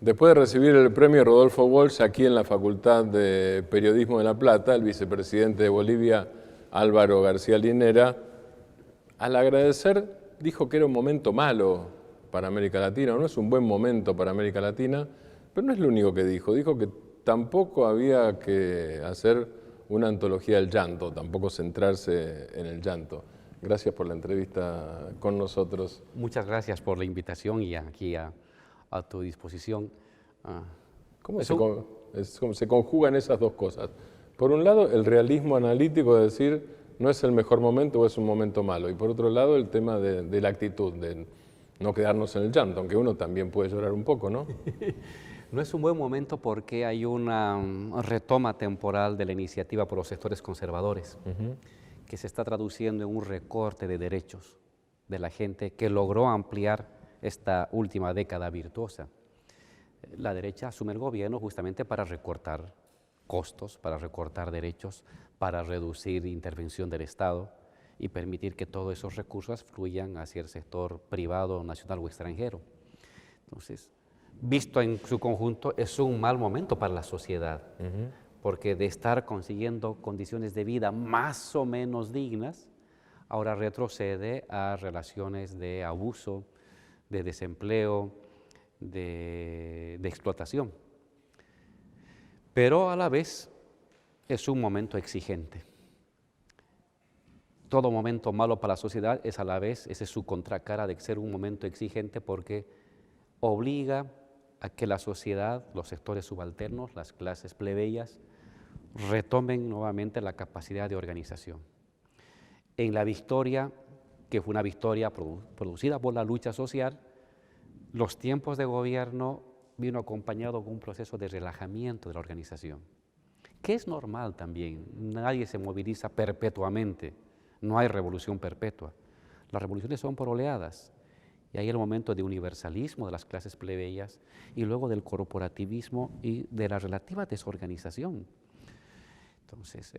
Después de recibir el premio Rodolfo Walsh aquí en la Facultad de Periodismo de La Plata, el vicepresidente de Bolivia, Álvaro García Linera, al agradecer dijo que era un momento malo para América Latina, no es un buen momento para América Latina, pero no es lo único que dijo. Dijo que tampoco había que hacer una antología del llanto, tampoco centrarse en el llanto. Gracias por la entrevista con nosotros. Muchas gracias por la invitación y aquí a tu disposición. ¿Cómo se conjugan esas dos cosas? Por un lado, el realismo analítico de decir no es el mejor momento o es un momento malo, y por otro lado, el tema de la actitud, de no quedarnos en el llanto, aunque uno también puede llorar un poco, ¿no? No es un buen momento porque hay una retoma temporal de la iniciativa por los sectores conservadores, que se está traduciendo en un recorte de derechos de la gente que logró ampliar esta última década virtuosa. La derecha asume el gobierno justamente para recortar costos, para recortar derechos, para reducir intervención del Estado y permitir que todos esos recursos fluyan hacia el sector privado, nacional o extranjero. Entonces, visto en su conjunto, es un mal momento para la sociedad, porque de estar consiguiendo condiciones de vida más o menos dignas, ahora retrocede a relaciones de abuso, de desempleo, de explotación. Pero a la vez es un momento exigente. Todo momento malo para la sociedad es a la vez, esa es su contracara de ser un momento exigente porque obliga a que la sociedad, los sectores subalternos, las clases plebeyas, retomen nuevamente la capacidad de organización. En la victoria, que fue una victoria producida por la lucha social, los tiempos de gobierno vino acompañado con un proceso de relajamiento de la organización, que es normal también. Nadie se moviliza perpetuamente, no hay revolución perpetua. Las revoluciones son por oleadas, y hay el momento de universalismo de las clases plebeyas y luego del corporativismo y de la relativa desorganización. Entonces,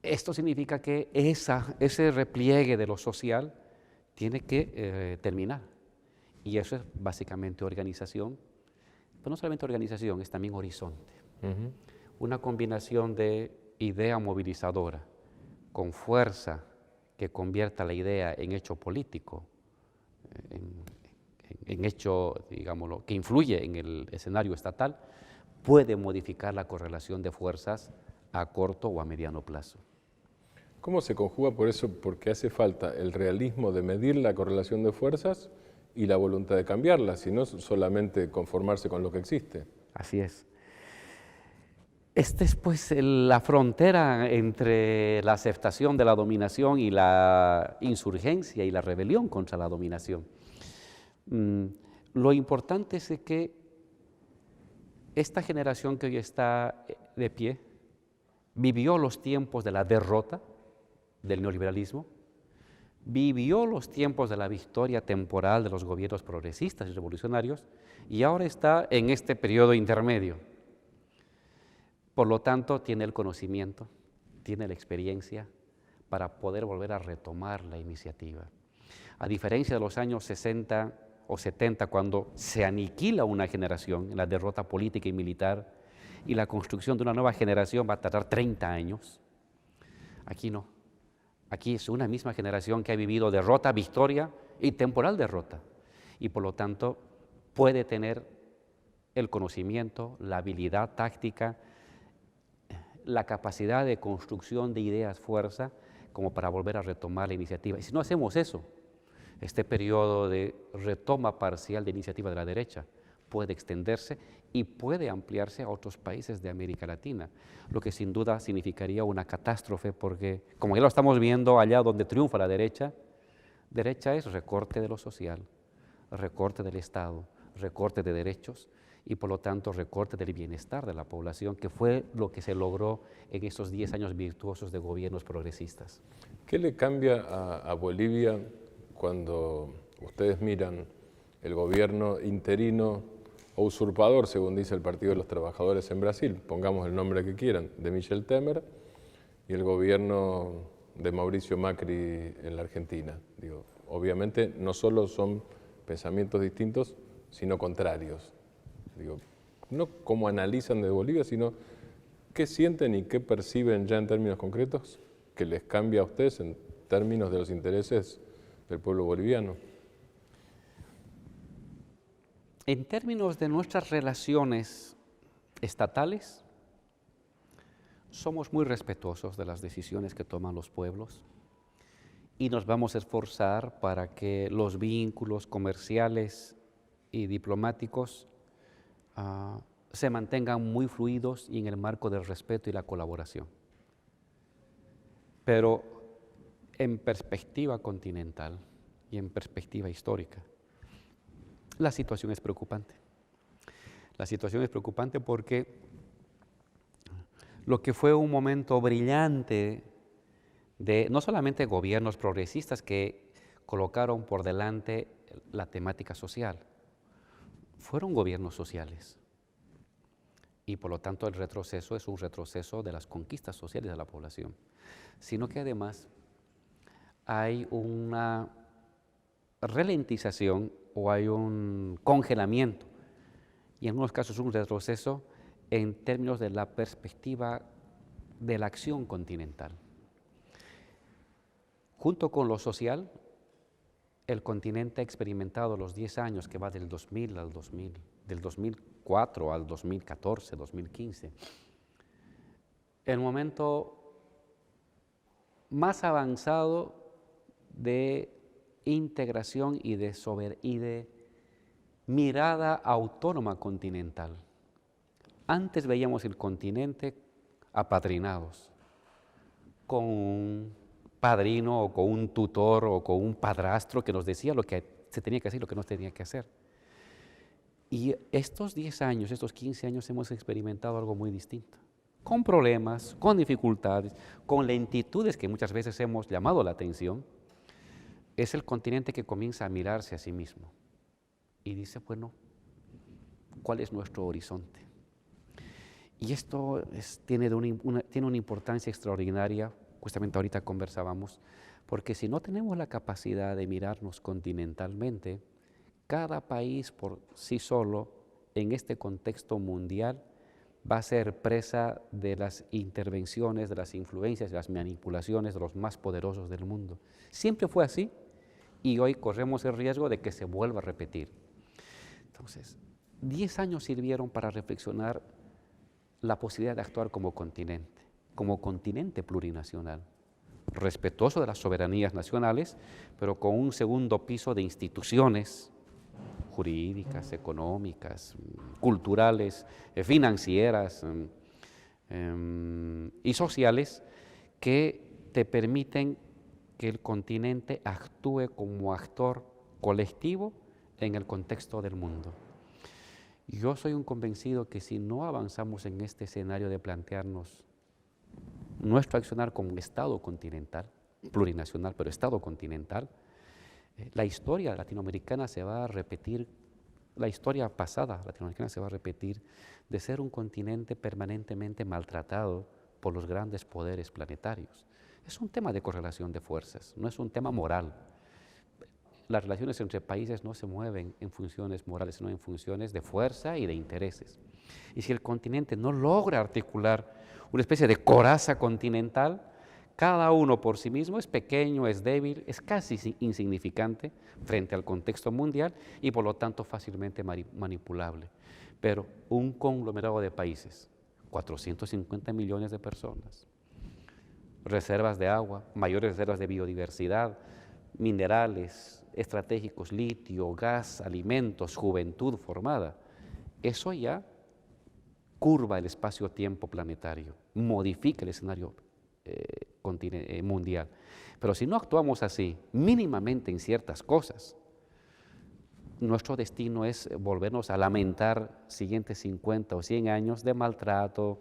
esto significa que ese repliegue de lo social tiene que terminar. Y eso es básicamente organización, pero no solamente organización, es también horizonte. Una combinación de idea movilizadora con fuerza que convierta la idea en hecho político, en hecho, digámoslo, que influye en el escenario estatal, puede modificar la correlación de fuerzas a corto o a mediano plazo. ¿Cómo se conjuga por eso? Porque hace falta el realismo de medir la correlación de fuerzas y la voluntad de cambiarla, si no solamente conformarse con lo que existe. Así es. Esta es pues la frontera entre la aceptación de la dominación y la insurgencia y la rebelión contra la dominación. Lo importante es que esta generación que hoy está de pie vivió los tiempos de la derrota del neoliberalismo, vivió los tiempos de la victoria temporal de los gobiernos progresistas y revolucionarios y ahora está en este periodo intermedio. Por lo tanto, tiene el conocimiento, tiene la experiencia para poder volver a retomar la iniciativa. A diferencia de los años 60 o 70, cuando se aniquila una generación en la derrota política y militar y la construcción de una nueva generación va a tardar 30 años, aquí no. Aquí es una misma generación que ha vivido derrota, victoria y temporal derrota. Y por lo tanto puede tener el conocimiento, la habilidad táctica, la capacidad de construcción de ideas, fuerza, como para volver a retomar la iniciativa. Y si no hacemos eso, este periodo de retoma parcial de iniciativa de la derecha puede extenderse y puede ampliarse a otros países de América Latina, lo que sin duda significaría una catástrofe porque, como ya lo estamos viendo allá donde triunfa la derecha es recorte de lo social, recorte del Estado, recorte de derechos y por lo tanto recorte del bienestar de la población, que fue lo que se logró en estos 10 años virtuosos de gobiernos progresistas. ¿Qué le cambia a Bolivia cuando ustedes miran el gobierno interino o usurpador, según dice el Partido de los Trabajadores en Brasil, pongamos el nombre que quieran, de Michel Temer, y el gobierno de Mauricio Macri en la Argentina. Digo, obviamente no solo son pensamientos distintos, sino contrarios. Digo, no cómo analizan de Bolivia, sino qué sienten y qué perciben ya en términos concretos que les cambia a ustedes en términos de los intereses del pueblo boliviano. En términos de nuestras relaciones estatales, somos muy respetuosos de las decisiones que toman los pueblos y nos vamos a esforzar para que los vínculos comerciales y diplomáticos se mantengan muy fluidos y en el marco del respeto y la colaboración. Pero en perspectiva continental y en perspectiva histórica, la situación es preocupante. La situación es preocupante porque lo que fue un momento brillante de no solamente gobiernos progresistas que colocaron por delante la temática social, fueron gobiernos sociales. Y por lo tanto el retroceso es un retroceso de las conquistas sociales de la población, sino que además hay una ralentización o hay un congelamiento y en algunos casos un retroceso en términos de la perspectiva de la acción continental. Junto con lo social, el continente ha experimentado los 10 años que va del 2000 al 2000, del 2004 al 2014, 2015, el momento más avanzado de integración y de mirada autónoma continental. Antes veíamos el continente apadrinados, con un padrino o con un tutor o con un padrastro que nos decía lo que se tenía que hacer y lo que no se tenía que hacer. Y estos 10 años, estos 15 años hemos experimentado algo muy distinto, con problemas, con dificultades, con lentitudes que muchas veces hemos llamado la atención. Es el continente que comienza a mirarse a sí mismo y dice, bueno, ¿cuál es nuestro horizonte? Y esto tiene una importancia extraordinaria, justamente ahorita conversábamos, porque si no tenemos la capacidad de mirarnos continentalmente, cada país por sí solo, en este contexto mundial, va a ser presa de las intervenciones, de las influencias, de las manipulaciones de los más poderosos del mundo. Siempre fue así y hoy corremos el riesgo de que se vuelva a repetir. Entonces, 10 años sirvieron para reflexionar la posibilidad de actuar como continente plurinacional, respetuoso de las soberanías nacionales, pero con un segundo piso de instituciones jurídicas, económicas, culturales, financieras y sociales que te permiten que el continente actúe como actor colectivo en el contexto del mundo. Yo soy un convencido que si no avanzamos en este escenario de plantearnos nuestro accionar como Estado continental, plurinacional, pero Estado continental, la historia latinoamericana se va a repetir, la historia pasada latinoamericana se va a repetir de ser un continente permanentemente maltratado por los grandes poderes planetarios. Es un tema de correlación de fuerzas, no es un tema moral. Las relaciones entre países no se mueven en funciones morales, sino en funciones de fuerza y de intereses. Y si el continente no logra articular una especie de coraza continental, cada uno por sí mismo es pequeño, es débil, es casi insignificante frente al contexto mundial y por lo tanto fácilmente manipulable. Pero un conglomerado de países, 450 millones de personas, reservas de agua, mayores reservas de biodiversidad, minerales estratégicos, litio, gas, alimentos, juventud formada, eso ya curva el espacio-tiempo planetario, modifica el escenario mundial. Pero si no actuamos así, mínimamente en ciertas cosas, nuestro destino es volvernos a lamentar siguientes 50 o 100 años de maltrato,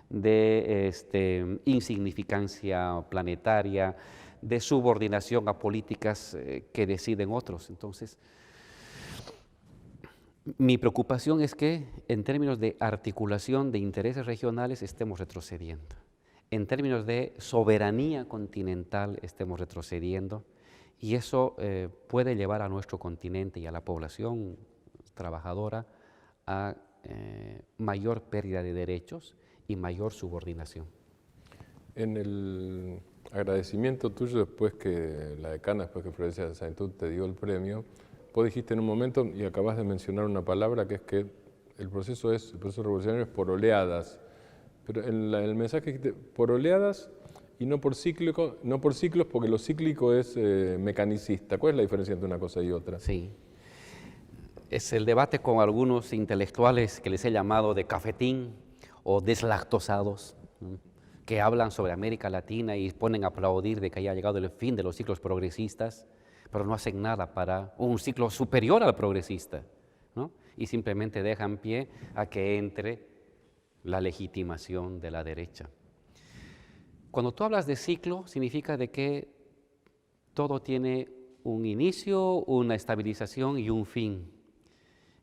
de insignificancia planetaria, de subordinación a políticas que deciden otros. Entonces, Mi preocupación es que en términos de articulación de intereses regionales estemos retrocediendo. En términos de soberanía continental estemos retrocediendo y eso puede llevar a nuestro continente y a la población trabajadora a mayor pérdida de derechos y mayor subordinación. En el agradecimiento tuyo después que la decana, después que Florencia Saintud te dio el premio, vos dijiste en un momento, y acabas de mencionar una palabra, que es que el proceso revolucionario es por oleadas. Pero en el mensaje dijiste por oleadas y no por ciclos, porque lo cíclico es mecanicista. ¿Cuál es la diferencia entre una cosa y otra? Sí. Es el debate con algunos intelectuales que les he llamado de cafetín o deslactosados, ¿no?, que hablan sobre América Latina y ponen a aplaudir de que haya llegado el fin de los ciclos progresistas, pero no hacen nada para un ciclo superior al progresista, ¿no? Y simplemente dejan pie a que entre la legitimación de la derecha. Cuando tú hablas de ciclo, significa de que todo tiene un inicio, una estabilización y un fin.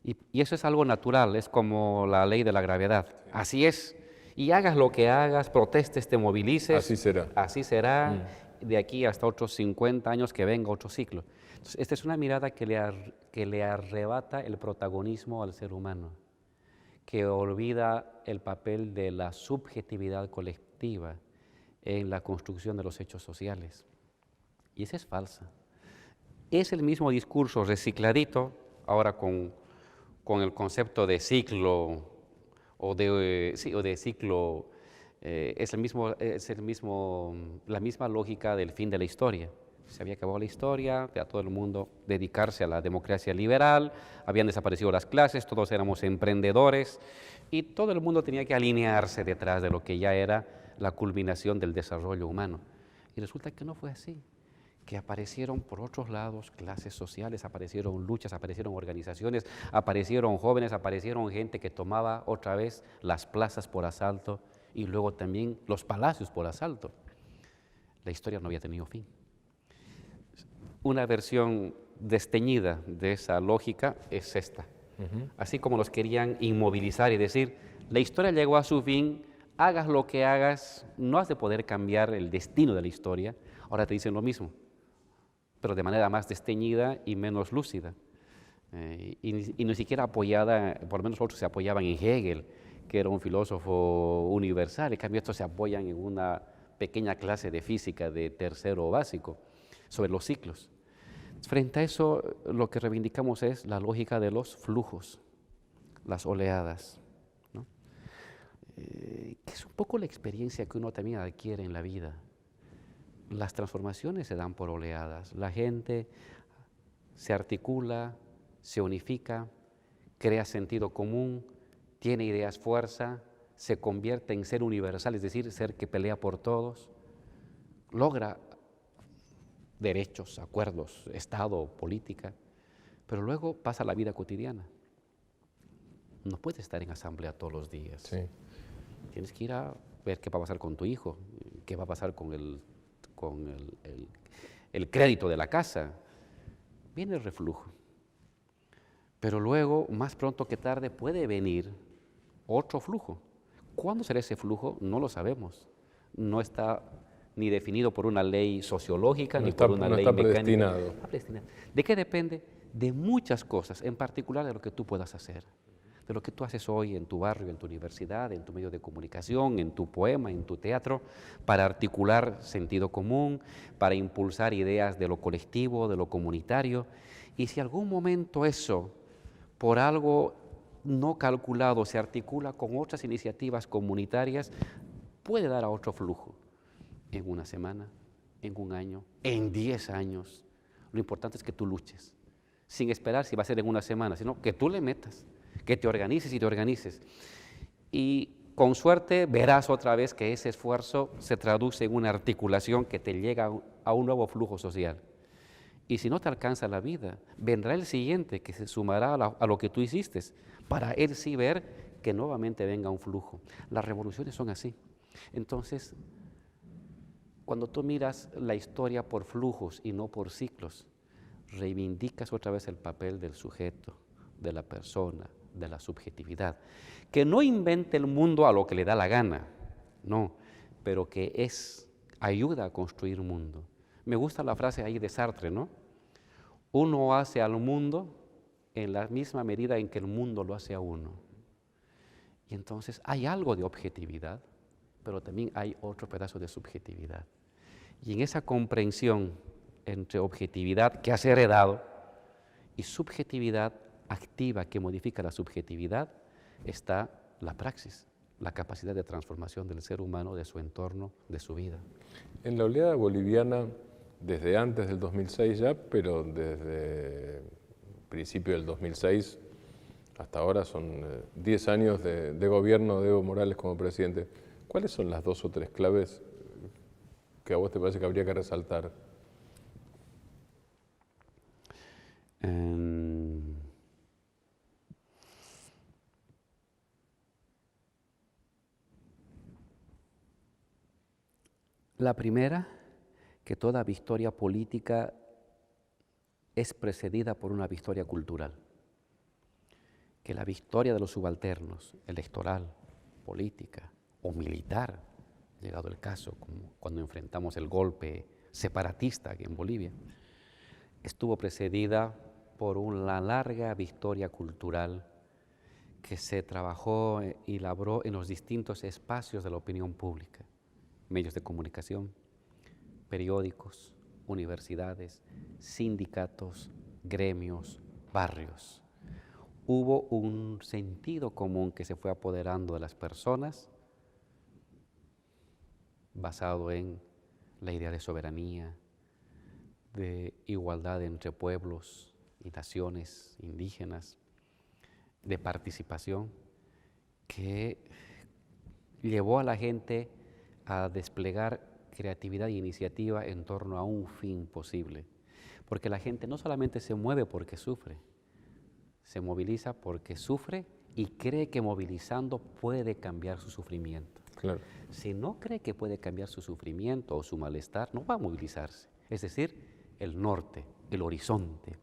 Y eso es algo natural, es como la ley de la gravedad. Así es. Y hagas lo que hagas, protestes, te movilices. Así será. Así será de aquí hasta otros 50 años que venga otro ciclo. Entonces, esta es una mirada que le arrebata el protagonismo al ser humano, que olvida el papel de la subjetividad colectiva en la construcción de los hechos sociales. Y esa es falsa. Es el mismo discurso recicladito, ahora con el concepto de ciclo de ciclo, es la misma lógica del fin de la historia. Se había acabado la historia, ya todo el mundo dedicarse a la democracia liberal, habían desaparecido las clases, todos éramos emprendedores y todo el mundo tenía que alinearse detrás de lo que ya era la culminación del desarrollo humano. Y resulta que no fue así, que aparecieron por otros lados clases sociales, aparecieron luchas, aparecieron organizaciones, aparecieron jóvenes, aparecieron gente que tomaba otra vez las plazas por asalto y luego también los palacios por asalto. La historia no había tenido fin. Una versión desteñida de esa lógica es esta. Así como los querían inmovilizar y decir, la historia llegó a su fin, hagas lo que hagas, no has de poder cambiar el destino de la historia. Ahora te dicen lo mismo, pero de manera más desteñida y menos lúcida. Y ni siquiera apoyada, por lo menos otros se apoyaban en Hegel, que era un filósofo universal, en cambio estos se apoyan en una pequeña clase de física de tercero básico sobre los ciclos. Frente a eso, lo que reivindicamos es la lógica de los flujos, las oleadas, ¿no? Que es un poco la experiencia que uno también adquiere en la vida. Las transformaciones se dan por oleadas. La gente se articula, se unifica, crea sentido común, tiene ideas fuerza, se convierte en ser universal, es decir, ser que pelea por todos, logra derechos, acuerdos, Estado, política, pero luego pasa la vida cotidiana. No puedes estar en asamblea todos los días. Sí. Tienes que ir a ver qué va a pasar con tu hijo, qué va a pasar con el crédito de la casa. Viene el reflujo. Pero luego, más pronto que tarde, puede venir otro flujo. ¿Cuándo será ese flujo? No lo sabemos. No está ni definido por una ley sociológica, ni por una ley mecánica. Predestinado. Está predestinado. ¿De qué depende? De muchas cosas, en particular de lo que tú puedas hacer, de lo que tú haces hoy en tu barrio, en tu universidad, en tu medio de comunicación, en tu poema, en tu teatro, para articular sentido común, para impulsar ideas de lo colectivo, de lo comunitario. Y si algún momento eso, por algo no calculado, se articula con otras iniciativas comunitarias, puede dar a otro flujo. En una semana, en un año, en 10 años. Lo importante es que tú luches, sin esperar si va a ser en una semana, sino que tú le metas, que te organices y te organices. Y con suerte verás otra vez que ese esfuerzo se traduce en una articulación que te llega a un nuevo flujo social. Y si no te alcanza la vida, vendrá el siguiente que se sumará a lo que tú hiciste, para él sí ver que nuevamente venga un flujo. Las revoluciones son así. Entonces, cuando tú miras la historia por flujos y no por ciclos, reivindicas otra vez el papel del sujeto, de la persona, de la subjetividad, que no invente el mundo a lo que le da la gana, no, pero que ayuda a construir un mundo. Me gusta la frase ahí de Sartre, ¿no? Uno hace al mundo en la misma medida en que el mundo lo hace a uno. Y entonces hay algo de objetividad, pero también hay otro pedazo de subjetividad. Y en esa comprensión entre objetividad que has heredado y subjetividad activa que modifica la subjetividad está la praxis, la capacidad de transformación del ser humano, de su entorno, de su vida. En la oleada boliviana, desde antes del 2006 ya, pero desde principio del 2006 hasta ahora son 10 años de gobierno de Evo Morales como presidente. ¿Cuáles son las 2 o 3 claves que a vos te parece que habría que resaltar? La primera, que toda victoria política es precedida por una victoria cultural. Que la victoria de los subalternos, electoral, política o militar, llegado el caso, como cuando enfrentamos el golpe separatista aquí en Bolivia, estuvo precedida por una larga victoria cultural que se trabajó y labró en los distintos espacios de la opinión pública, medios de comunicación, periódicos, universidades, sindicatos, gremios, barrios. Hubo un sentido común que se fue apoderando de las personas, basado en la idea de soberanía, de igualdad entre pueblos y naciones indígenas, de participación, que llevó a la gente a desplegar creatividad e iniciativa en torno a un fin posible. Porque la gente no solamente se mueve porque sufre, se moviliza porque sufre y cree que movilizando puede cambiar su sufrimiento. Claro. Si no cree que puede cambiar su sufrimiento o su malestar, no va a movilizarse. Es decir, el norte, el horizonte.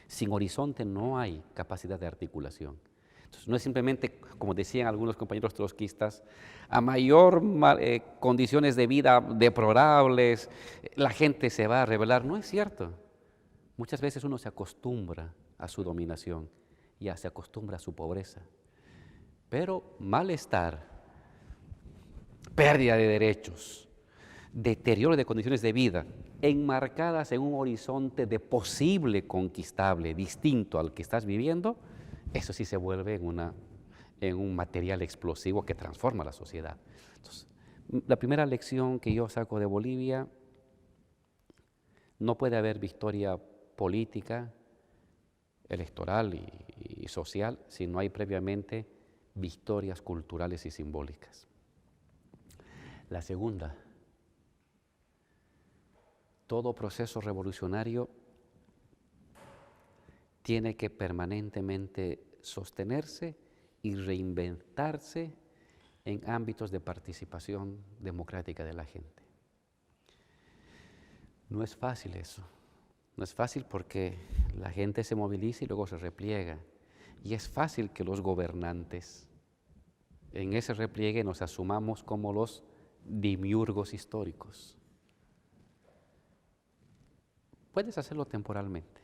Sin horizonte no hay capacidad de articulación. Entonces, no es simplemente, como decían algunos compañeros trotskistas, a mayor condiciones de vida deplorables, la gente se va a rebelar. No es cierto. Muchas veces uno se acostumbra a su dominación, ya se acostumbra a su pobreza. Pero malestar, pérdida de derechos, deterioro de condiciones de vida, enmarcadas en un horizonte de posible conquistable, distinto al que estás viviendo, eso sí se vuelve en un material explosivo que transforma la sociedad. Entonces, la primera lección que yo saco de Bolivia, no puede haber victoria política, electoral y social si no hay previamente victorias culturales y simbólicas. La segunda, todo proceso revolucionario tiene que permanentemente sostenerse y reinventarse en ámbitos de participación democrática de la gente. No es fácil eso, no es fácil porque la gente se moviliza y luego se repliega. Y es fácil que los gobernantes en ese repliegue nos asumamos como los demiurgos históricos. Puedes hacerlo temporalmente,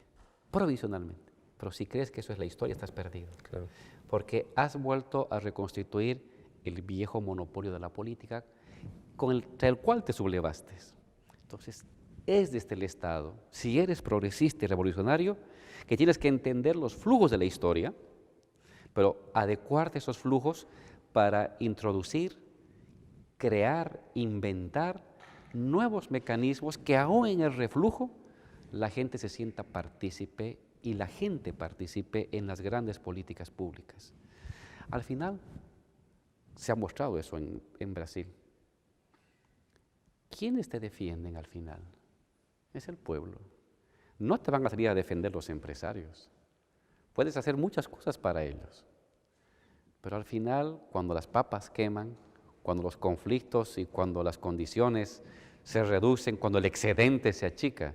provisionalmente, pero si crees que eso es la historia, estás perdido. Claro. Porque has vuelto a reconstituir el viejo monopolio de la política contra el cual te sublevaste. Entonces, es desde el Estado, si eres progresista y revolucionario, que tienes que entender los flujos de la historia, pero adecuarte esos flujos para introducir, crear, inventar nuevos mecanismos que aún en el reflujo la gente se sienta partícipe y la gente participe en las grandes políticas públicas. Al final, se ha mostrado eso en Brasil. ¿Quiénes te defienden al final? Es el pueblo. No te van a salir a defender los empresarios. Puedes hacer muchas cosas para ellos. Pero al final, cuando las papas queman, cuando los conflictos y cuando las condiciones se reducen, cuando el excedente se achica,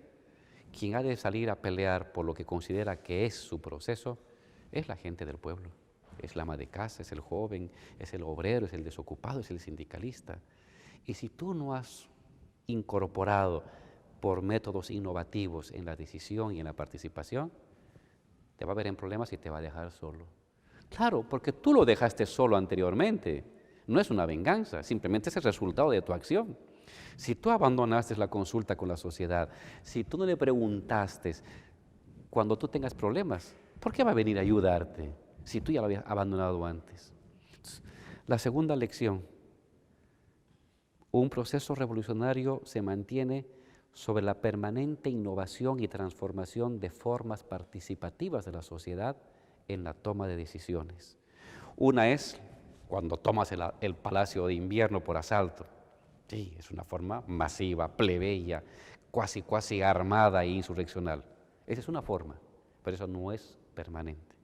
quien ha de salir a pelear por lo que considera que es su proceso es la gente del pueblo. Es la ama de casa, es el joven, es el obrero, es el desocupado, es el sindicalista. Y si tú no has incorporado por métodos innovativos en la decisión y en la participación, te va a ver en problemas y te va a dejar solo. Claro, porque tú lo dejaste solo anteriormente. No es una venganza, simplemente es el resultado de tu acción. Si tú abandonaste la consulta con la sociedad, si tú no le preguntaste cuando tú tengas problemas, ¿por qué va a venir a ayudarte si tú ya lo habías abandonado antes? La segunda lección: un proceso revolucionario se mantiene sobre la permanente innovación y transformación de formas participativas de la sociedad en la toma de decisiones. Una es cuando tomas el Palacio de Invierno por asalto. Sí, es una forma masiva, plebeya, cuasi armada e insurreccional. Esa es una forma, pero eso no es permanente.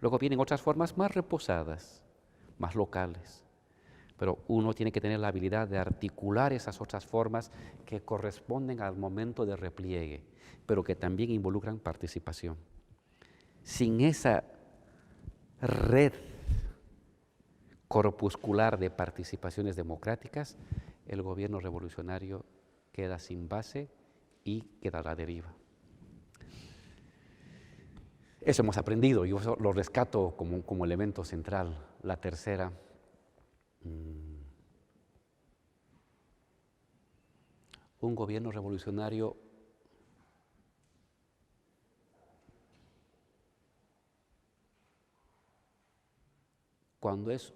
Luego vienen otras formas más reposadas, más locales. Pero uno tiene que tener la habilidad de articular esas otras formas que corresponden al momento de repliegue, pero que también involucran participación. Sin esa red corpuscular de participaciones democráticas, el gobierno revolucionario queda sin base y queda a la deriva. Eso hemos aprendido, yo lo rescato como elemento central. La tercera, un gobierno revolucionario cuando es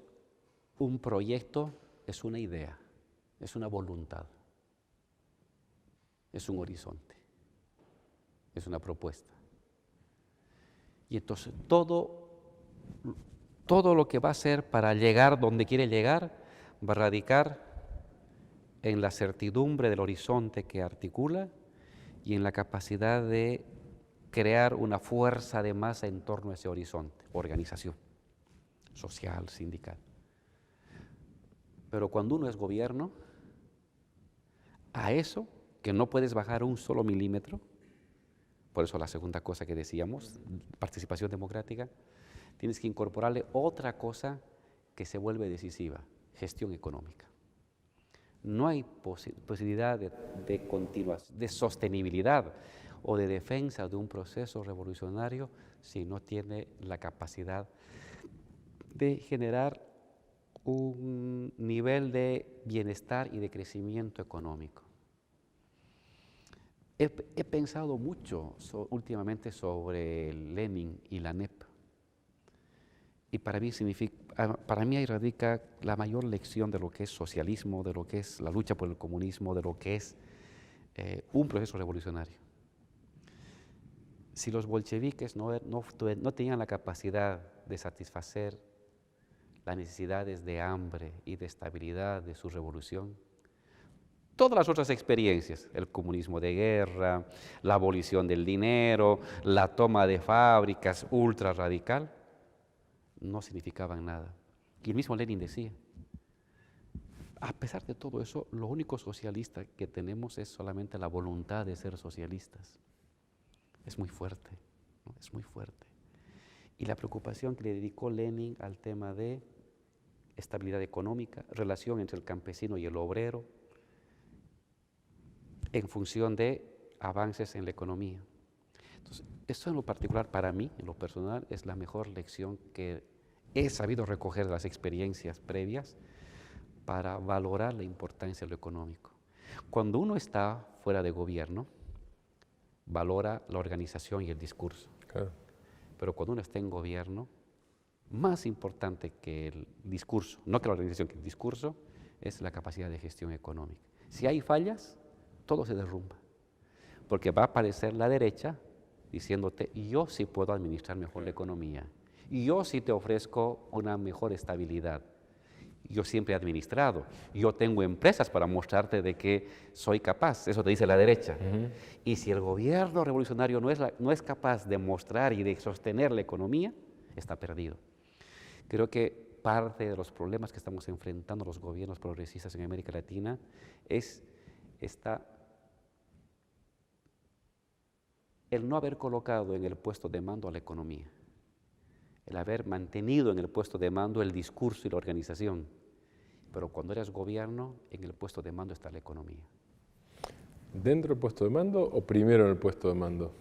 un proyecto, es una idea, es una voluntad, es un horizonte, es una propuesta. Y entonces todo lo que va a hacer para llegar donde quiere llegar va a radicar en la certidumbre del horizonte que articula y en la capacidad de crear una fuerza de masa en torno a ese horizonte, organización social, sindical. Pero cuando uno es gobierno, a eso que no puedes bajar un solo milímetro, por eso la segunda cosa que decíamos, participación democrática, tienes que incorporarle otra cosa que se vuelve decisiva: gestión económica. No hay posibilidad de continuación, de sostenibilidad o de defensa de un proceso revolucionario si no tiene la capacidad de generar un nivel de bienestar y de crecimiento económico. He pensado mucho últimamente sobre Lenin y la NEP. Y para mí ahí radica la mayor lección de lo que es socialismo, de lo que es la lucha por el comunismo, de lo que es un proceso revolucionario. Si los bolcheviques no tenían la capacidad de satisfacer las necesidades de hambre y de estabilidad de su revolución, todas las otras experiencias, el comunismo de guerra, la abolición del dinero, la toma de fábricas ultra radical, no significaban nada. Y el mismo Lenin decía, a pesar de todo eso, lo único socialista que tenemos es solamente la voluntad de ser socialistas. Es muy fuerte, ¿no? Es muy fuerte. Y la preocupación que le dedicó Lenin al tema de estabilidad económica, relación entre el campesino y el obrero, en función de avances en la economía. Entonces, esto en lo particular para mí, en lo personal, es la mejor lección que he sabido recoger de las experiencias previas para valorar la importancia de lo económico. Cuando uno está fuera de gobierno, valora la organización y el discurso. Claro. Pero cuando uno está en gobierno, más importante que el discurso, no que la organización, que el discurso, es la capacidad de gestión económica. Si hay fallas, todo se derrumba, porque va a aparecer la derecha diciéndote, yo sí puedo administrar mejor la economía, y yo sí te ofrezco una mejor estabilidad. Yo siempre he administrado, yo tengo empresas para mostrarte de que soy capaz, eso te dice la derecha. Y si el gobierno revolucionario no es capaz de mostrar y de sostener la economía, está perdido. Creo que parte de los problemas que estamos enfrentando los gobiernos progresistas en América Latina es el no haber colocado en el puesto de mando a la economía. el haber mantenido en el puesto de mando el discurso y la organización. Pero cuando eres gobierno, en el puesto de mando está la economía. ¿Dentro del puesto de mando o primero en el puesto de mando?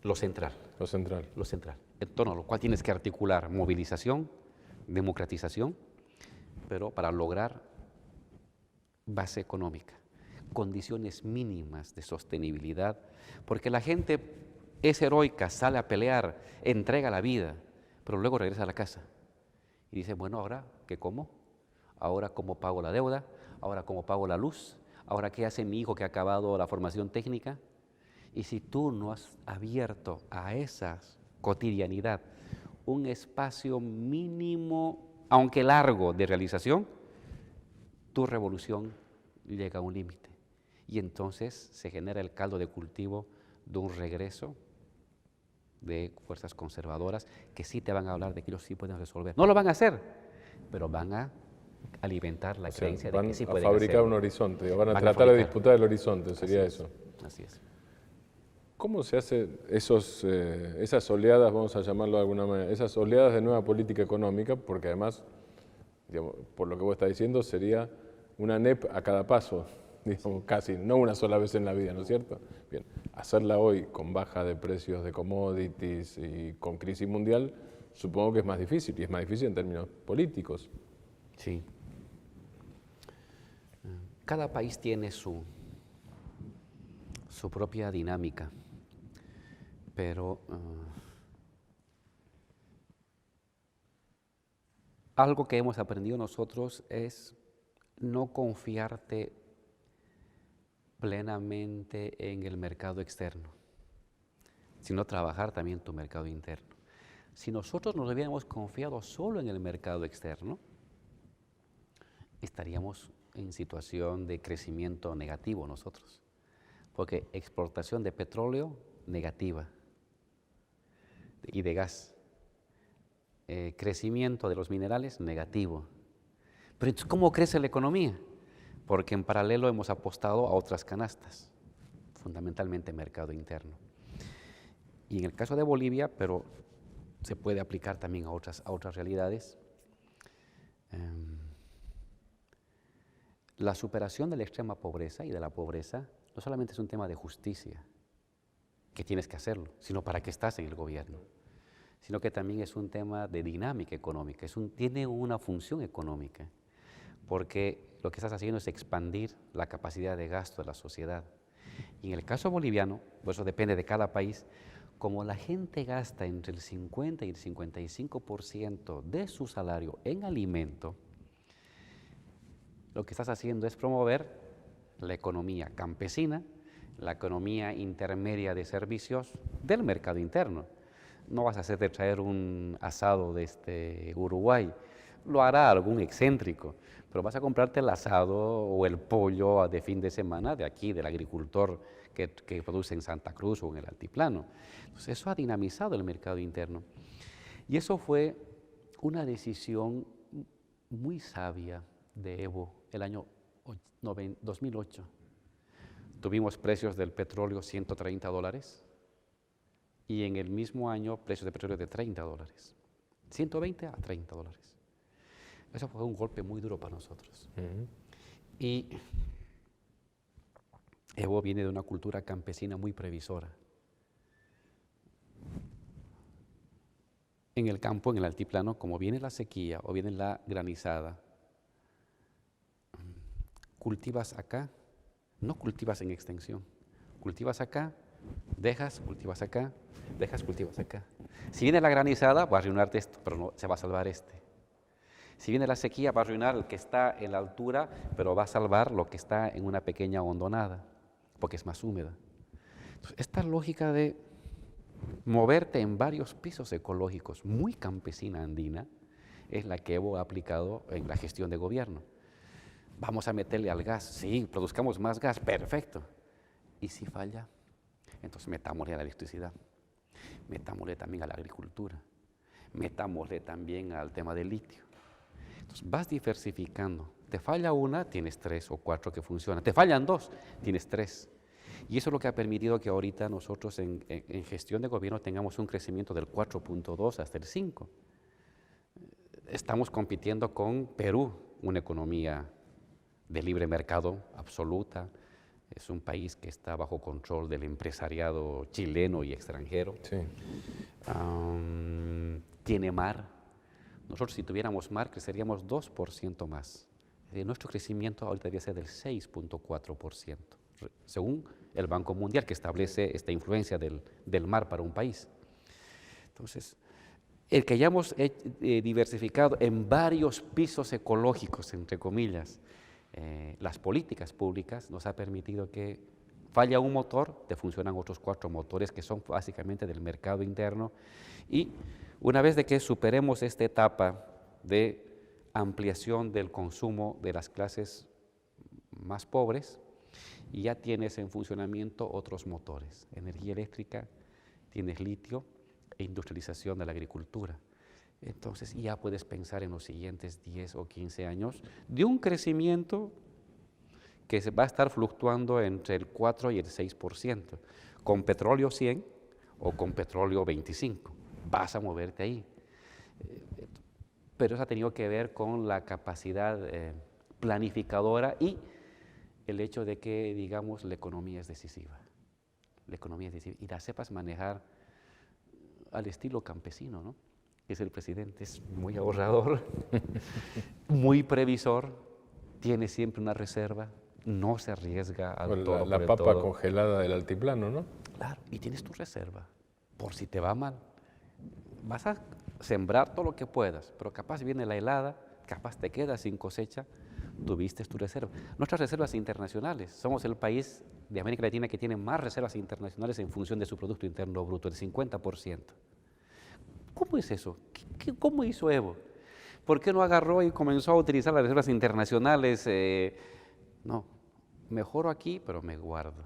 Lo central. Lo central. Lo central. En torno a lo cual tienes que articular movilización, democratización, pero para lograr base económica, condiciones mínimas de sostenibilidad, porque la gente es heroica, sale a pelear, entrega la vida, pero luego regresa a la casa y dice, bueno, ¿ahora qué como? ¿Ahora cómo pago la deuda? ¿Ahora cómo pago la luz? ¿Ahora qué hace mi hijo que ha acabado la formación técnica? Y si tú no has abierto a esa cotidianidad un espacio mínimo, aunque largo, de realización, tu revolución llega a un límite. Y entonces se genera el caldo de cultivo de un regreso de fuerzas conservadoras que sí te van a hablar de que ellos sí pueden resolver. No lo van a hacer, pero van a alimentar la creencia de que sí pueden hacerlo. Van a fabricar un horizonte, van a tratar de disputar el horizonte, sería eso. Así es. ¿Cómo se hacen esas oleadas, vamos a llamarlo de alguna manera, esas oleadas de nueva política económica? Porque además, digamos, por lo que vos estás diciendo, sería una NEP a cada paso, digamos, casi, no una sola vez en la vida, ¿no es cierto? Bien, hacerla hoy con baja de precios de commodities y con crisis mundial, supongo que es más difícil, y es más difícil en términos políticos. Sí. Cada país tiene su propia dinámica, pero algo que hemos aprendido nosotros es no confiarte plenamente en el mercado externo, sino trabajar también tu mercado interno. Si nosotros nos hubiéramos confiado solo en el mercado externo, estaríamos en situación de crecimiento negativo nosotros, porque exportación de petróleo negativa y de gas, crecimiento de los minerales negativo. Pero entonces, ¿cómo crece la economía? Porque en paralelo hemos apostado a otras canastas, fundamentalmente mercado interno. Y en el caso de Bolivia, pero se puede aplicar también a otras realidades, la superación de la extrema pobreza y de la pobreza no solamente es un tema de justicia, que tienes que hacerlo, sino para qué estás en el gobierno, sino que también es un tema de dinámica económica, tiene una función económica, porque lo que estás haciendo es expandir la capacidad de gasto de la sociedad. Y en el caso boliviano, pues eso depende de cada país, como la gente gasta entre el 50 y el 55% de su salario en alimento, lo que estás haciendo es promover la economía campesina, la economía intermedia de servicios del mercado interno. No vas a hacer de traer un asado desde Uruguay, lo hará algún excéntrico, pero vas a comprarte el asado o el pollo de fin de semana de aquí, del agricultor que produce en Santa Cruz o en el altiplano. Entonces eso ha dinamizado el mercado interno. Y eso fue una decisión muy sabia de Evo el año 2008. Tuvimos precios del petróleo $130 y en el mismo año precios de petróleo de $30, 120 a $30. Eso fue un golpe muy duro para nosotros. Y Evo viene de una cultura campesina muy previsora. En el campo, en el altiplano, como viene la sequía o viene la granizada, cultivas acá, no cultivas en extensión, cultivas acá, dejas, cultivas acá, dejas, cultivas acá. Si viene la granizada, va a arruinarte esto, pero no se va a salvar este. Si viene la sequía, va a arruinar el que está en la altura, pero va a salvar lo que está en una pequeña hondonada, porque es más húmeda. Entonces, esta lógica de moverte en varios pisos ecológicos, muy campesina andina, es la que Evo ha aplicado en la gestión de gobierno. Vamos a meterle al gas, sí, produzcamos más gas, perfecto. ¿Y si falla? Entonces metámosle a la electricidad, metámosle también a la agricultura, metámosle también al tema del litio. Entonces vas diversificando. Te falla una, tienes 3 o 4 que funcionan. Te fallan 2, tienes 3. Y eso es lo que ha permitido que ahorita nosotros en gestión de gobierno tengamos un crecimiento del 4.2 hasta el 5. Estamos compitiendo con Perú, una economía de libre mercado absoluta. Es un país que está bajo control del empresariado chileno y extranjero. Sí. Tiene mar. Nosotros si tuviéramos mar creceríamos 2% más. Nuestro crecimiento ahorita debería ser del 6.4%, según el Banco Mundial, que establece esta influencia del mar para un país. Entonces, el que hayamos diversificado en varios pisos ecológicos, entre comillas, las políticas públicas nos ha permitido que falla un motor, te funcionan otros 4 motores que son básicamente del mercado interno, y una vez de que superemos esta etapa de ampliación del consumo de las clases más pobres, y ya tienes en funcionamiento otros motores, energía eléctrica, tienes litio e industrialización de la agricultura. Entonces ya puedes pensar en los siguientes 10 o 15 años de un crecimiento que va a estar fluctuando entre el 4 y el 6%, con petróleo 100 o con petróleo 25, vas a moverte ahí. Pero eso ha tenido que ver con la capacidad planificadora y el hecho de que, digamos, la economía es decisiva. La economía es decisiva y la sepas manejar al estilo campesino, ¿no? Que es el presidente, es muy ahorrador, muy previsor, tiene siempre una reserva, no se arriesga al Bueno, todo la por el papa todo. congelada del altiplano, ¿no? Claro, y tienes tu reserva, por si te va mal. Vas a sembrar todo lo que puedas, pero capaz viene la helada, capaz te quedas sin cosecha, tuviste tu reserva. Nuestras reservas internacionales, somos el país de América Latina que tiene más reservas internacionales en función de su Producto Interno Bruto, el 50%. ¿Cómo es eso? ¿Cómo hizo Evo? ¿Por qué no agarró y comenzó a utilizar las reservas internacionales? No, mejoro aquí, pero me guardo.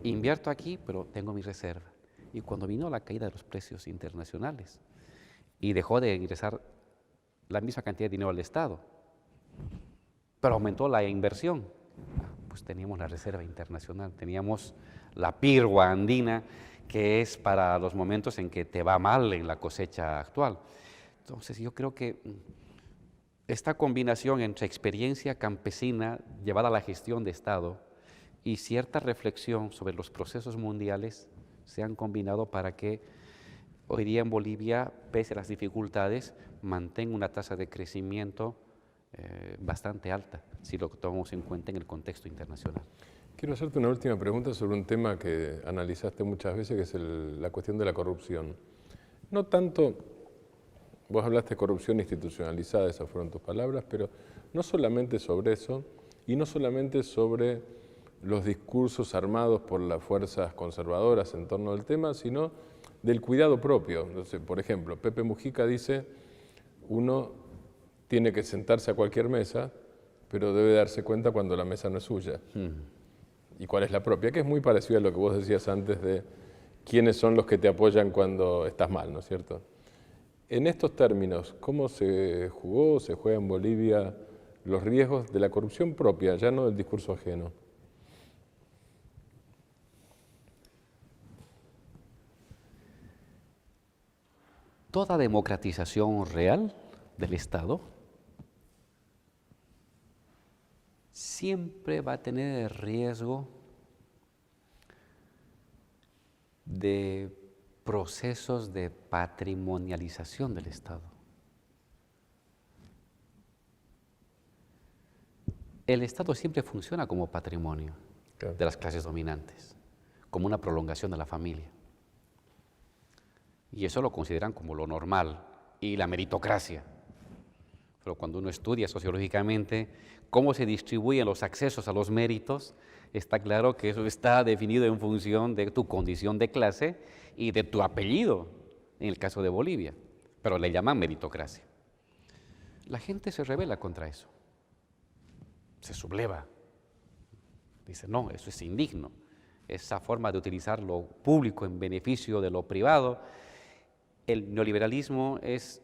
Invierto aquí, pero tengo mi reserva. Y cuando vino la caída de los precios internacionales y dejó de ingresar la misma cantidad de dinero al Estado, pero aumentó la inversión, pues teníamos la reserva internacional, teníamos la pirgua andina, que es para los momentos en que te va mal en la cosecha actual. Entonces yo creo que esta combinación entre experiencia campesina llevada a la gestión de Estado y cierta reflexión sobre los procesos mundiales se han combinado para que hoy día en Bolivia, pese a las dificultades, mantenga una tasa de crecimiento bastante alta, si lo tomamos en cuenta en el contexto internacional. Quiero hacerte una última pregunta sobre un tema que analizaste muchas veces, que es la cuestión de la corrupción. No tanto, vos hablaste de corrupción institucionalizada, esas fueron tus palabras, pero no solamente sobre eso, y no solamente sobre los discursos armados por las fuerzas conservadoras en torno al tema, sino del cuidado propio. Entonces, por ejemplo, Pepe Mujica dice, uno tiene que sentarse a cualquier mesa, pero debe darse cuenta cuando la mesa no es suya. Y cuál es la propia, que es muy parecido a lo que vos decías antes de quiénes son los que te apoyan cuando estás mal, ¿no es cierto? En estos términos, ¿cómo se jugó, se juega en Bolivia los riesgos de la corrupción propia, ya no del discurso ajeno? Toda democratización real del Estado siempre va a tener el riesgo de procesos de patrimonialización del Estado. El Estado siempre funciona como patrimonio de las clases dominantes, como una prolongación de la familia. Y eso lo consideran como lo normal y la meritocracia. Pero cuando uno estudia sociológicamente cómo se distribuyen los accesos a los méritos, está claro que eso está definido en función de tu condición de clase y de tu apellido, en el caso de Bolivia, pero le llaman meritocracia. La gente se rebela contra eso, se subleva, dice, no, eso es indigno, esa forma de utilizar lo público en beneficio de lo privado. El neoliberalismo es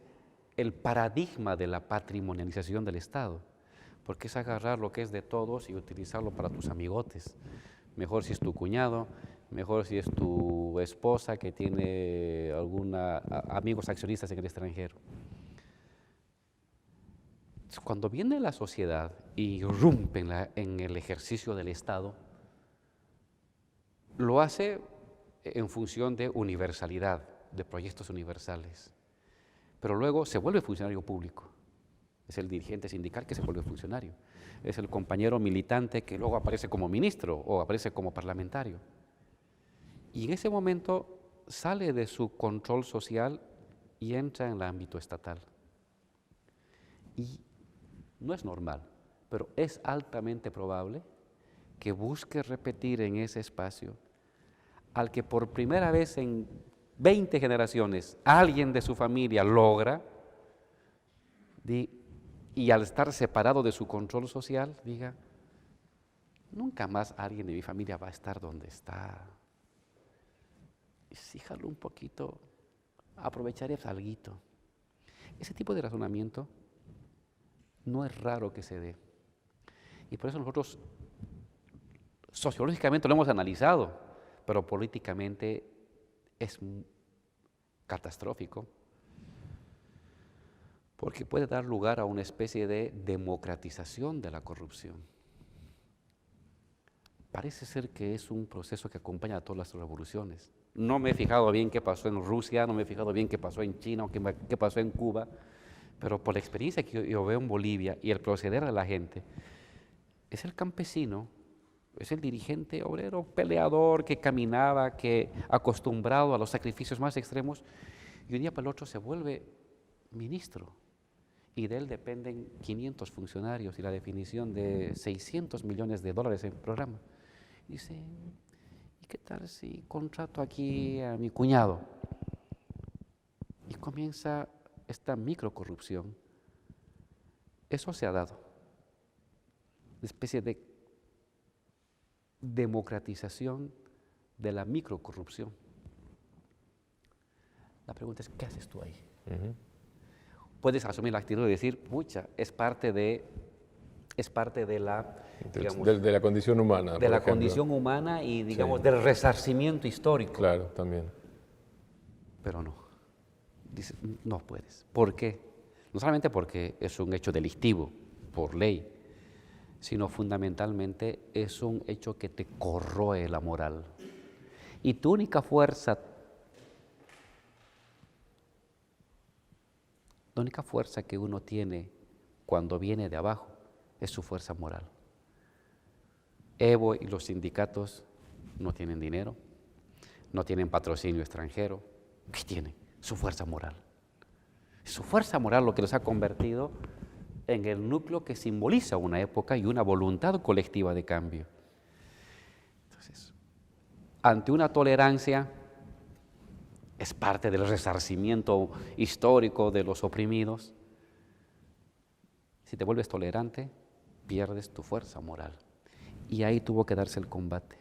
el paradigma de la patrimonialización del Estado, porque es agarrar lo que es de todos y utilizarlo para tus amigotes. mejor si es tu cuñado, mejor si es tu esposa que tiene amigos accionistas en el extranjero. Cuando viene la sociedad y irrumpe en el ejercicio del Estado, lo hace en función de universalidad, de proyectos universales. Pero luego se vuelve funcionario público. Es el dirigente sindical que se vuelve funcionario. Es el compañero militante que luego aparece como ministro o aparece como parlamentario. Y en ese momento sale de su control social y entra en el ámbito estatal. Y no es normal, pero es altamente probable que busque repetir en ese espacio al que por primera vez en 20 generaciones alguien de su familia logra, y al estar separado de su control social, diga, nunca más alguien de mi familia va a estar donde está. Y si jalo un poquito, aprovecharé alguito. Ese tipo de razonamiento no es raro que se dé. Y por eso nosotros sociológicamente lo hemos analizado, pero políticamente es catastrófico, porque puede dar lugar a una especie de democratización de la corrupción. Parece ser que es un proceso que acompaña a todas las revoluciones. No me he fijado bien qué pasó en Rusia, no me he fijado bien qué pasó en China o qué pasó en Cuba, pero por la experiencia que yo veo en Bolivia y el proceder de la gente, es el campesino, es el dirigente obrero peleador que caminaba, que acostumbrado a los sacrificios más extremos, y un día para el otro se vuelve ministro. Y de él dependen 500 funcionarios y la definición de 600 millones de dólares en programa. Dice, ¿y qué tal si contrato aquí a mi cuñado? Y comienza esta microcorrupción. Eso se ha dado. Una especie de democratización de la microcorrupción. La pregunta es, ¿qué haces tú ahí? Puedes asumir la actitud de decir, pucha, es parte de la, digamos, de la condición humana. De la condición humana y, digamos, Sí. del resarcimiento histórico. Claro, también. Pero no. Dices, no puedes. ¿Por qué? No solamente porque es un hecho delictivo, por ley, sino fundamentalmente es un hecho que te corroe la moral. Y tu única fuerza, la única fuerza que uno tiene cuando viene de abajo es su fuerza moral. Evo y los sindicatos no tienen dinero, no tienen patrocinio extranjero. ¿Qué tienen? Su fuerza moral. Su fuerza moral lo que los ha convertido en el núcleo que simboliza una época y una voluntad colectiva de cambio. Entonces, ante una tolerancia, es parte del resarcimiento histórico de los oprimidos. Si te vuelves tolerante, pierdes tu fuerza moral. Y ahí tuvo que darse el combate.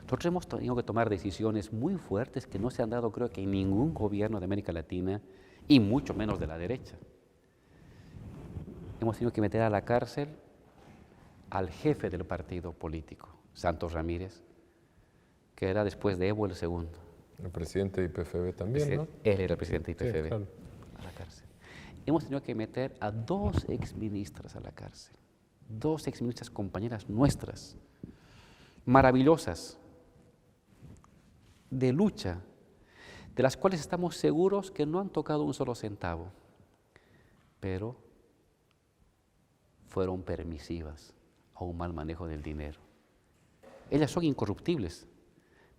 Nosotros hemos tenido que tomar decisiones muy fuertes que no se han dado, creo que en ningún gobierno de América Latina, y mucho menos de la derecha. Hemos tenido que meter a la cárcel al jefe del partido político, Santos Ramírez, que era después de Evo el segundo. El presidente de IPFB también, ¿no? Él era el presidente de IPFB, Sí, claro. a la cárcel. Hemos tenido que meter a 2 exministras a la cárcel, 2 exministras compañeras nuestras, maravillosas, de lucha, de las cuales estamos seguros que no han tocado un solo centavo, pero fueron permisivas a un mal manejo del dinero. Ellas son incorruptibles,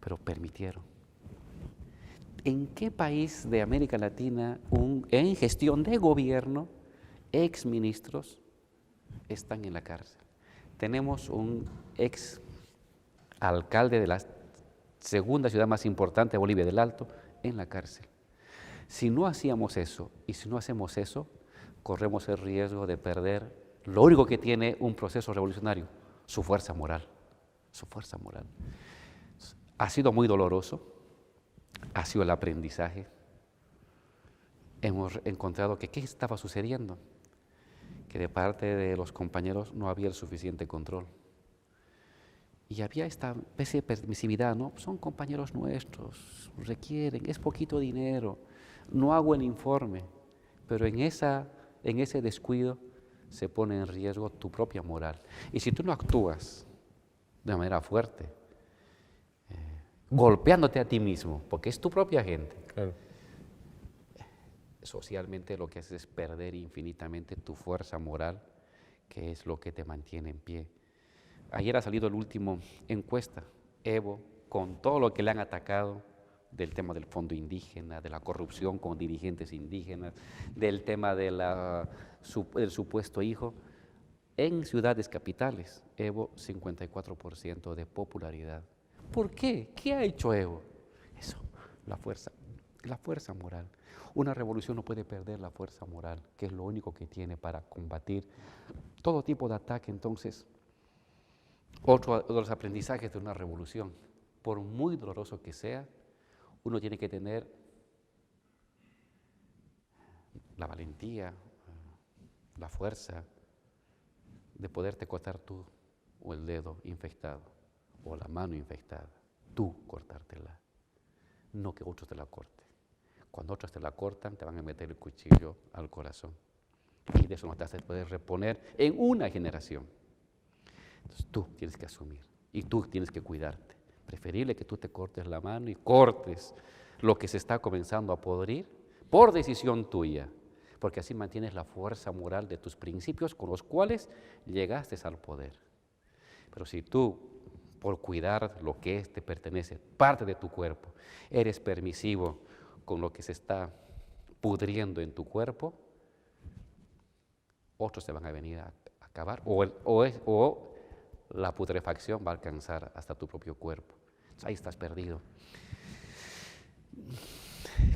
pero permitieron. ¿En qué país de América Latina, en gestión de gobierno, exministros están en la cárcel? Tenemos un ex alcalde de la segunda ciudad más importante de Bolivia, del Alto, en la cárcel. Si no hacíamos eso, y si no hacemos eso, corremos el riesgo de perder lo único que tiene un proceso revolucionario, su fuerza moral. Su fuerza moral. Ha sido muy doloroso, ha sido el aprendizaje. Hemos encontrado que ¿qué estaba sucediendo? Que de parte de los compañeros no había el suficiente control. Y había esta especie de permisividad, ¿no? Son compañeros nuestros, requieren, es poquito dinero, no hago el informe, pero en ese descuido se pone en riesgo tu propia moral. Y si tú no actúas de manera fuerte, golpeándote a ti mismo, porque es tu propia gente, Claro. socialmente lo que haces es perder infinitamente tu fuerza moral, que es lo que te mantiene en pie. Ayer ha salido la última encuesta, Evo, con todo lo que le han atacado del tema del fondo indígena, de la corrupción con dirigentes indígenas, del tema del supuesto hijo. En ciudades capitales, Evo 54% de popularidad. ¿Por qué? ¿Qué ha hecho Evo? Eso, la fuerza moral. Una revolución no puede perder la fuerza moral, que es lo único que tiene para combatir todo tipo de ataque. Entonces, otro de los aprendizajes de una revolución, por muy doloroso que sea, uno tiene que tener la valentía, la fuerza de poderte cortar tú o el dedo infectado o la mano infectada, tú cortártela, no que otros te la corten. Cuando otros te la cortan, te van a meter el cuchillo al corazón y de eso no te vas a poder reponer en una generación. Entonces tú tienes que asumir y tú tienes que cuidarte. Preferible que tú te cortes la mano y cortes lo que se está comenzando a podrir por decisión tuya, porque así mantienes la fuerza moral de tus principios con los cuales llegaste al poder. Pero si tú, por cuidar lo que te pertenece, parte de tu cuerpo, eres permisivo con lo que se está pudriendo en tu cuerpo, otros te van a venir a acabar o la putrefacción va a alcanzar hasta tu propio cuerpo. Entonces, ahí estás perdido.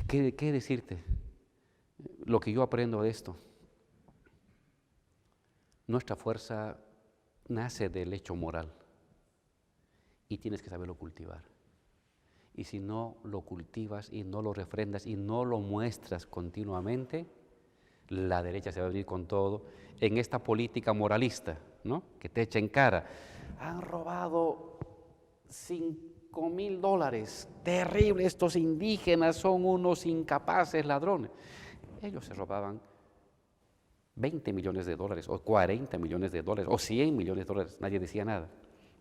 ¿Qué decirte? Lo que yo aprendo de esto, nuestra fuerza nace del hecho moral y tienes que saberlo cultivar. Y si no lo cultivas y no lo refrendas y no lo muestras continuamente, la derecha se va a venir con todo en esta política moralista, ¿no? Que te echa en cara. Han robado $5,000, terrible, estos indígenas son unos incapaces ladrones. Ellos se robaban $20 millones o $40 millones o $100 millones, nadie decía nada,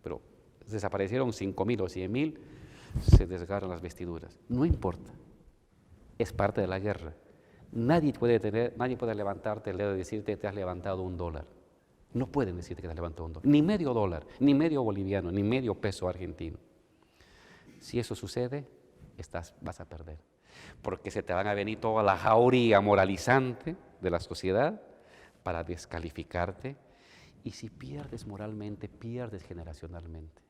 pero desaparecieron 5,000 o 100,000, se desgarran las vestiduras. No importa, es parte de la guerra. Nadie puede levantarte el dedo y decirte que te has levantado $1. No pueden decirte que te has levantado $1, ni medio dólar, ni medio boliviano, ni medio peso argentino. Si eso sucede, vas a perder, porque se te van a venir toda la jauría moralizante de la sociedad para descalificarte, y si pierdes moralmente, pierdes generacionalmente.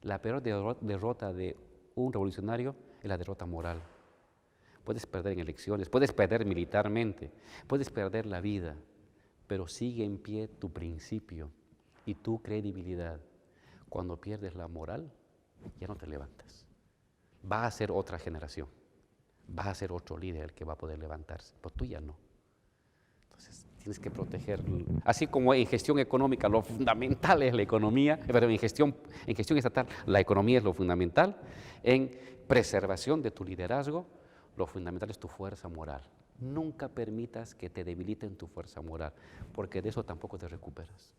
La peor derrota de un revolucionario es la derrota moral. Puedes perder en elecciones, puedes perder militarmente, puedes perder la vida, pero sigue en pie tu principio y tu credibilidad. Cuando pierdes la moral, ya no te levantas. Va a ser otra generación, va a ser otro líder el que va a poder levantarse, pero tú ya no. Entonces tienes que proteger, así como en gestión económica lo fundamental es la economía, pero en gestión estatal la economía es lo fundamental, en preservación de tu liderazgo, lo fundamental es tu fuerza moral. Nunca permitas que te debiliten tu fuerza moral, porque de eso tampoco te recuperas.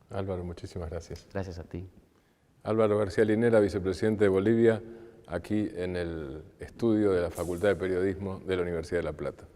Álvaro, muchísimas gracias. Gracias a ti. Álvaro García Linera, vicepresidente de Bolivia, aquí en el estudio de la Facultad de Periodismo de la Universidad de La Plata.